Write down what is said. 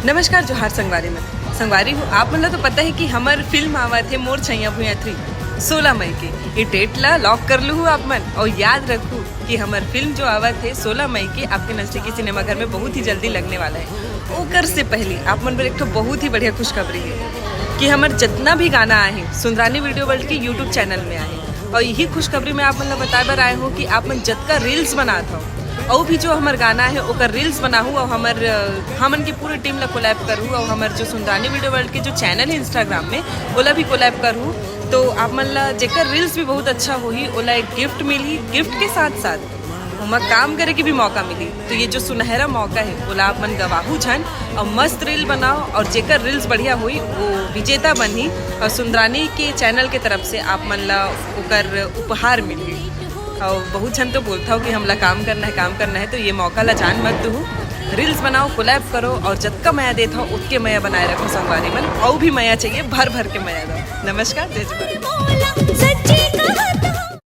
नमस्कार जोहार संगवारी में संगवारी हूँ आप मतलब तो पता है कि हमार फिल्म आवा थे मोर छैया भुया 3 16 मई के ये डेट ला लॉक कर लू आप मन और याद रखू कि हमार फिल्म जो आवा थे 16 मई के आपके नजदीकी सिनेमाघर में बहुत ही जल्दी लगने वाला है। ओकर से पहले आप मन पर एक तो बहुत ही बढ़िया खुशखबरी है कि हमार जितना भी गाना आए सुंदरानी वीडियो वर्ल्ड के यूट्यूब चैनल में आए और यही खुशखबरी में आप मतलब बता बर आए हो कि आप मन जतका रील्स बनात हो और भी जो हमार गाना है ओकर रील्स बनाहूँ और हमन की पूरी टीम ला कोलैब करूँ और हमार जो सुंदरानी वीडियो वर्ल्ड के जो चैनल है इंस्टाग्राम में ओला भी कोलैब करूँ तो आप मन ला जेकर रील्स भी बहुत अच्छा होही ओला एक गिफ्ट मिली। गिफ्ट के साथ साथ हमें काम करे के भी मौका मिली। तो ये जो सुनहरा मौका है ओला आप मन गवाहू छन और मस्त रील बनाओ और जेकर रील्स बढ़िया हुई वो विजेता बनी और सुंदरानी के चैनल के तरफ से आप मन ला ओकर उपहार मिली। और बहुत छन तो बोलता हो कि हमला काम करना है तो ये मौका ला जान मत दू। रील्स बनाओ, कोलैब करो और जतका मया देता हो उतके मया बनाए रखो संगवारी मन और भी मया चाहिए भर भर के मया दो। नमस्कार, जय जय।